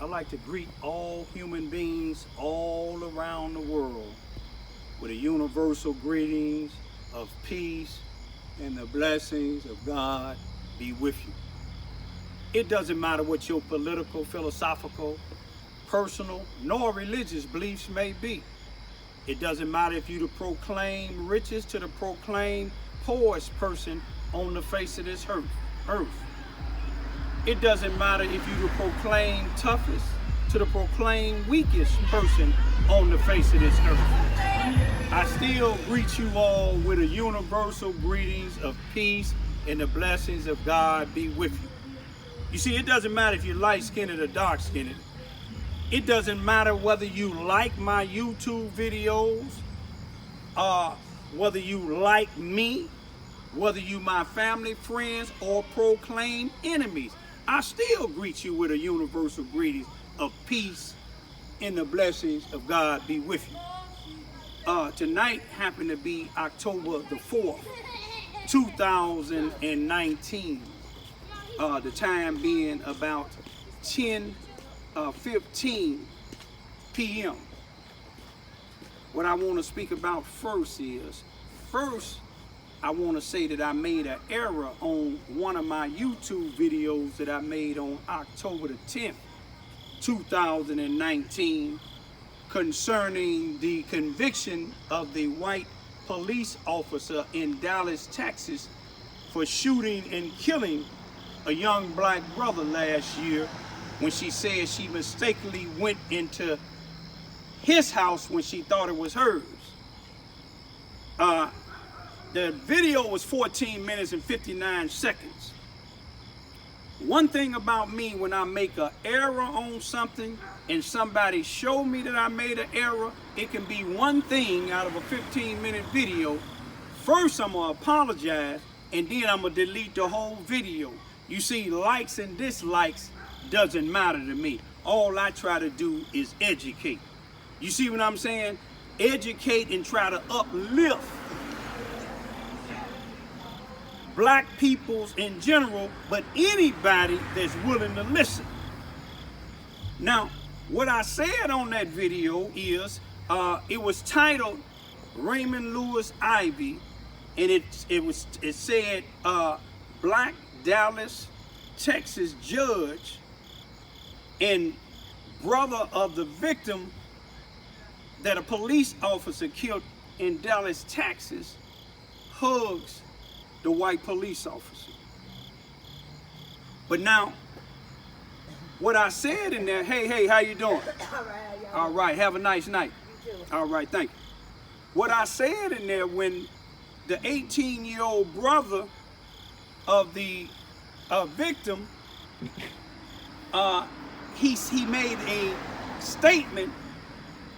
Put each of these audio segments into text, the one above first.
I'd like to greet all human beings all around the world with a universal greetings of peace and the blessings of God be with you. It doesn't matter what your political, philosophical, personal, nor religious beliefs may be. It doesn't matter if you to proclaim riches to the proclaim poorest person on the face of this earth. It doesn't matter if you to proclaim toughest to the proclaim weakest person on the face of this earth. I still greet you all with a universal greetings of peace and the blessings of God be with you. You see, it doesn't matter if you're light-skinned or dark-skinned. It doesn't matter whether you like my YouTube videos, whether you like me, whether you my family, friends, or proclaim enemies. I still greet you with a universal greeting of peace and the blessings of God be with you. Tonight happened to be October the 4th, 2019. The time being about 10:15 p.m. What I want to speak about first, I want to say that I made an error on one of my YouTube videos that I made on October the 10th, 2019, concerning the conviction of the white police officer in Dallas, Texas, for shooting and killing a young black brother last year when she said she mistakenly went into his house when she thought it was hers. The video was 14 minutes and 59 seconds. One thing about me, when I make an error on something and somebody show me that I made an error, it can be one thing out of a 15-minute video. First, I'm gonna apologize, and then I'm gonna delete the whole video. You see, likes and dislikes doesn't matter to me. All I try to do is educate. You see what I'm saying? Educate and try to uplift black peoples in general, but anybody that's willing to listen. Now, what I said on that video is, it was titled Raymond Lewis Ivy, and it said, Black Dallas, Texas judge and brother of the victim that a police officer killed in Dallas, Texas, hugs the white police officer. But now, what I said in there, hey, how you doing? All right, have a nice night. You too. All right, thank you. What I said in there, when the 18-year-old brother of the victim, he made a statement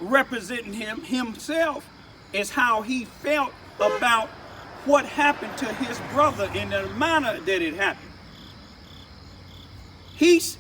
representing himself as how he felt about what happened to his brother in the manner that it happened.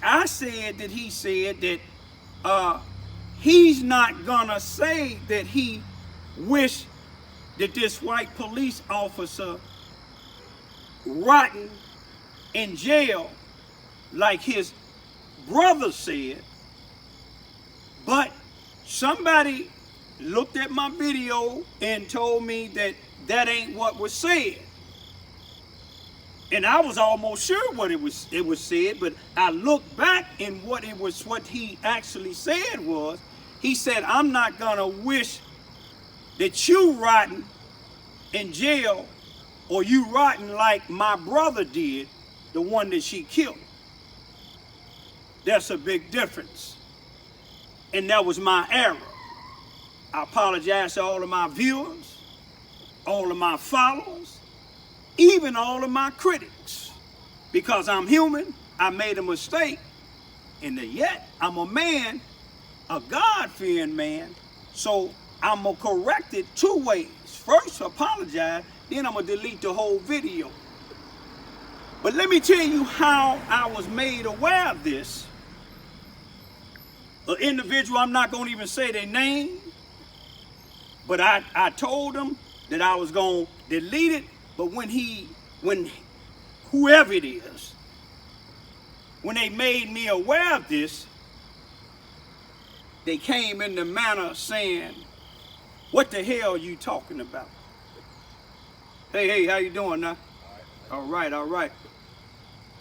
I said that he said that he's not gonna say that he wished that this white police officer rotten in jail like his brother said, but somebody looked at my video and told me that that ain't what was said. And I was almost sure what it was said, but I looked back and what he actually said was, he said, I'm not gonna wish that you rotten in jail or you rotten like my brother did, the one that she killed. That's a big difference. And that was my error. I apologize to all of my viewers, all of my followers, even all of my critics, because I'm human, I made a mistake, and yet I'm a man, a God-fearing man, so I'm gonna correct it two ways. First, apologize, then I'm gonna delete the whole video. But let me tell you how I was made aware of this. An individual, I'm not gonna even say their name, but I told them that I was gonna delete it, but when whoever it is, when they made me aware of this, they came in the manner saying, "What the hell are you talking about?" Hey, how you doing now? All right.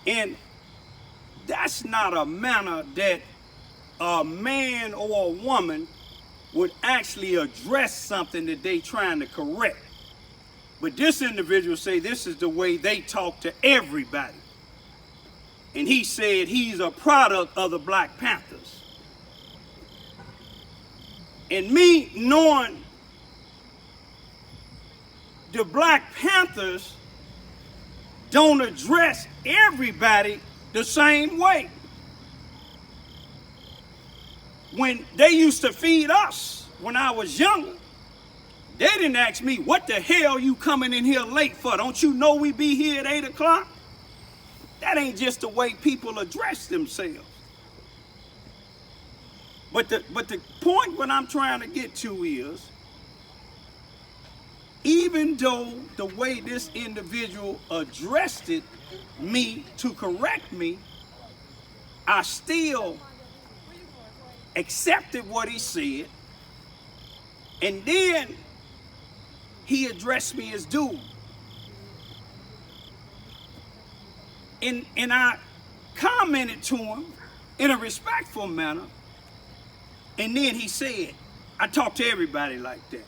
And that's not a manner that a man or a woman would actually address something that they trying to correct. But this individual say this is the way they talk to everybody. And he said he's a product of the Black Panthers. And me knowing the Black Panthers don't address everybody the same way. When they used to feed us when I was younger, they didn't ask me, "What the hell you coming in here late for? Don't you know we be here at 8 o'clock?" That ain't just the way people address themselves. But the point what I'm trying to get to is, even though the way this individual addressed me to correct me, I still accepted what he said, and then he addressed me as dude. And I commented to him in a respectful manner, and then he said, "I talk to everybody like that."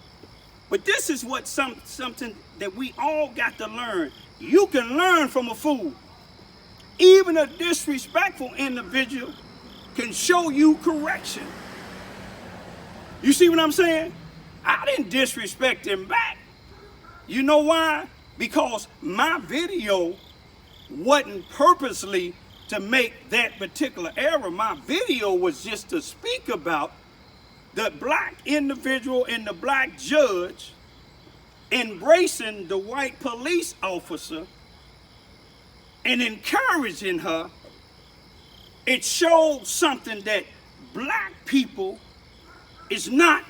But this is what something that we all got to learn. You can learn from a fool. Even a disrespectful individual can show you correction. You see what I'm saying? I didn't disrespect him back. You know why? Because my video wasn't purposely to make that particular error. My video was just to speak about the black individual and the black judge embracing the white police officer and encouraging her. It showed something that black people is not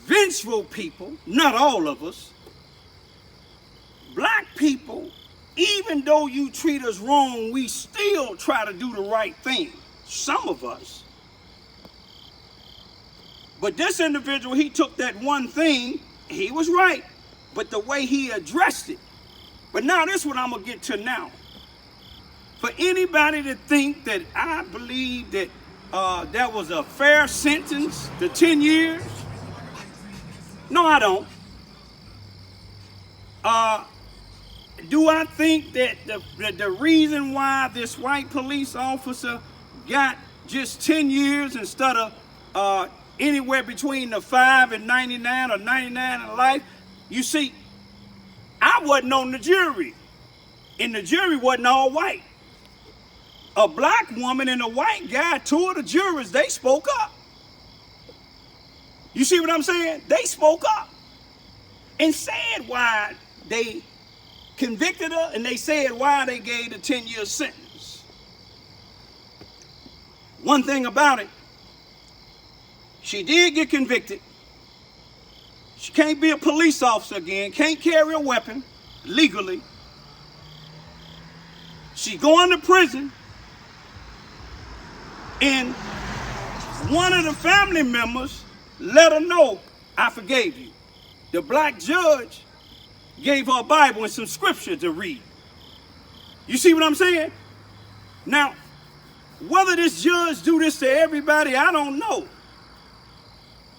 vengeful people, not all of us. Black people, even though you treat us wrong, we still try to do the right thing. Some of us. But this individual, he took that one thing, he was right, but the way he addressed it. But now this is what I'm going to get to now. For anybody to think that I believe that that was a fair sentence, the 10 years, no, I don't. Do I think that the reason why this white police officer got just 10 years instead of anywhere between the 5 and 99 or 99 in life? You see, I wasn't on the jury, and the jury wasn't all white. A black woman and a white guy, two of the jurors, they spoke up. You see what I'm saying? They spoke up and said why they convicted her, and they said why they gave the 10-year sentence. One thing about it, she did get convicted. She can't be a police officer again, can't carry a weapon legally. She going to prison, and one of the family members let her know, "I forgave you." The black judge gave her a Bible and some scripture to read. You see what I'm saying? Now, whether this judge do this to everybody, I don't know.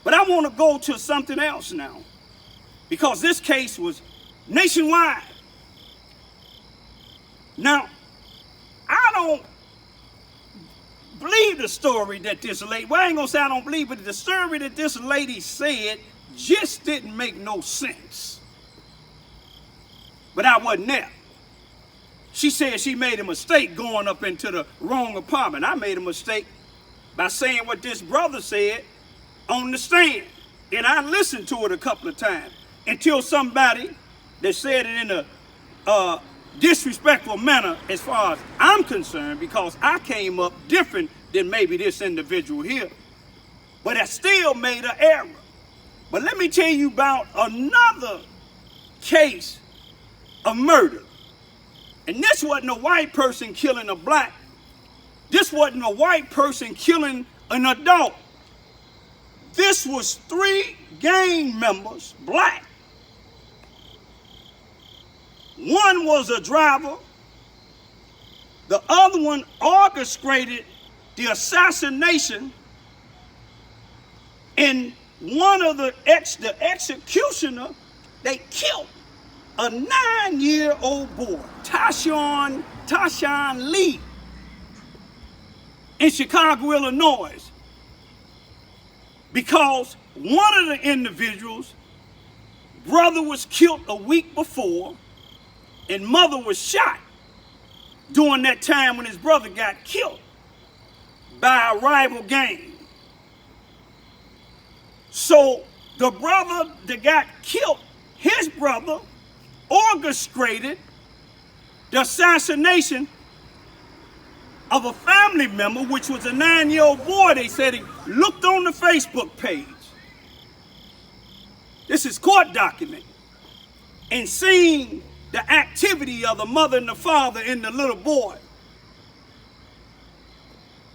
But I want to go to something else now, because this case was nationwide. Now, I don't believe the story that this lady, well, I ain't gonna say I don't believe, but the story that this lady said just didn't make no sense. But I wasn't there. She said she made a mistake going up into the wrong apartment. I made a mistake by saying what this brother said on the stand. And I listened to it a couple of times until somebody that said it in a disrespectful manner, as far as I'm concerned, because I came up different than maybe this individual here. But I still made an error. But let me tell you about another case of murder. And this wasn't a white person killing a black. This wasn't a white person killing an adult. This was 3 gang members, black. One was a driver. The other one orchestrated the assassination, and one of the executioner, they killed a 9-year-old boy, Tyshawn Lee, in Chicago, Illinois, because one of the individuals' brother was killed a week before, and mother was shot during that time when his brother got killed by a rival gang. So the brother that got killed, his brother orchestrated the assassination of a family member, which was a 9-year-old boy. They said he looked on the Facebook page. This is court document. And seen the activity of the mother and the father and the little boy.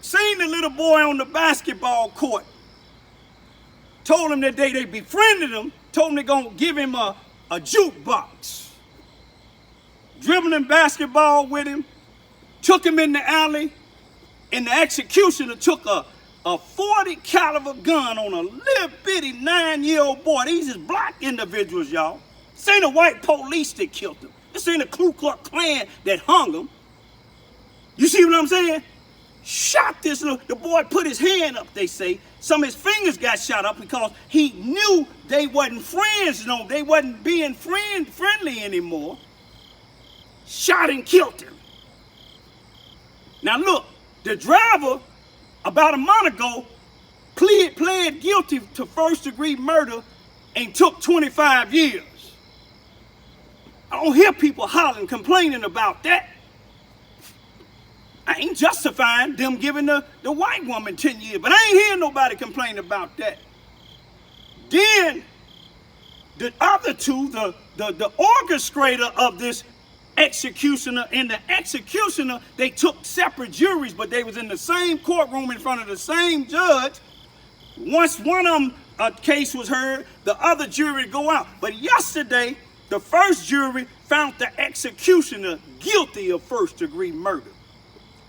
Seen the little boy on the basketball court. Told him that they befriended him. Told him they're going to give him a jukebox. Dribbling basketball with him. Took him in the alley. And the executioner took a 40 caliber gun on a little bitty 9-year-old boy. These is black individuals, y'all. This ain't a white police that killed him. This ain't a Ku Klux Klan that hung him. You see what I'm saying? Shot this little, the boy put his hand up, they say. Some of his fingers got shot up because he knew they wasn't friends no more. They wasn't being friendly anymore. Shot and killed him. Now look, the driver, about a month ago, pled guilty to first-degree murder and took 25 years. I don't hear people hollering, complaining about that. I ain't justifying them giving the white woman 10 years, but I ain't hearing nobody complain about that. Then, the other two, the orchestrator of this executioner and the executioner, they took separate juries, but they was in the same courtroom in front of the same judge. Once one of them, a case was heard, the other jury go out. But yesterday, the first jury found the executioner guilty of first-degree murder.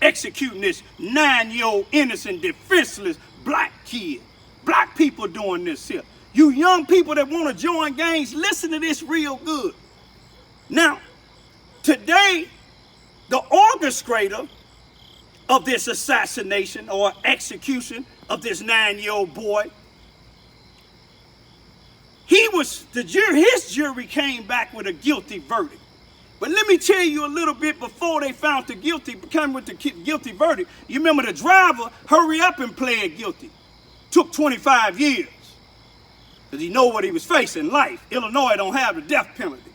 Executing this 9-year-old innocent, defenseless black kid. Black people doing this here. You young people that want to join gangs, listen to this real good. Now, today, the orchestrator of this assassination or execution of this 9-year-old boy, his jury came back with a guilty verdict. But let me tell you a little bit before they found the guilty, came with the guilty verdict. You remember the driver hurry up and pled guilty. Took 25 years. Because he know what he was facing, life. Illinois don't have the death penalty.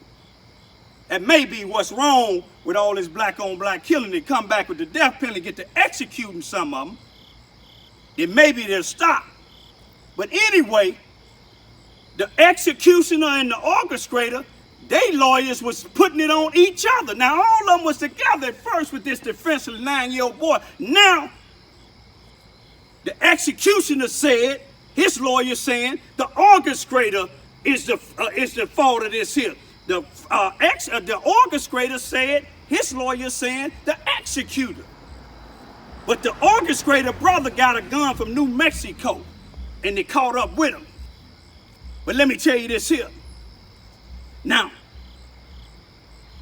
That may be what's wrong with all this black-on-black killing. They come back with the death penalty, get to executing some of them. Then maybe they'll stop. But anyway, the executioner and the orchestrator, they lawyers was putting it on each other. Now, all of them was together at first with this defenseless 9-year-old boy. Now, the executioner said, his lawyer saying, the orchestrator is the fault of this here. The orchestrator said, his lawyer saying, the executor. But the orchestrator brother got a gun from New Mexico, and they caught up with him. But let me tell you this here. Now,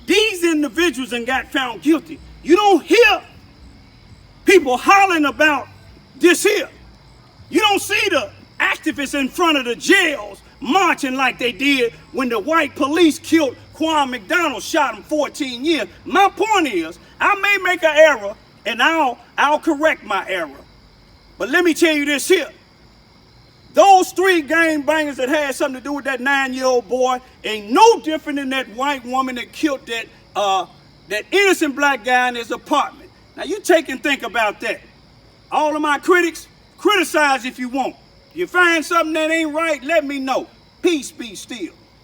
these individuals and got found guilty. You don't hear people hollering about this here. You don't see the activists in front of the jails marching like they did when the white police killed Quan McDonald, shot him 14 years. My point is, I may make an error, and I'll correct my error. But let me tell you this here. Those 3 gangbangers that had something to do with that 9-year-old boy ain't no different than that white woman that killed that innocent black guy in his apartment. Now you take and think about that. All of my critics, criticize if you want. You find something that ain't right, let me know. Peace be still.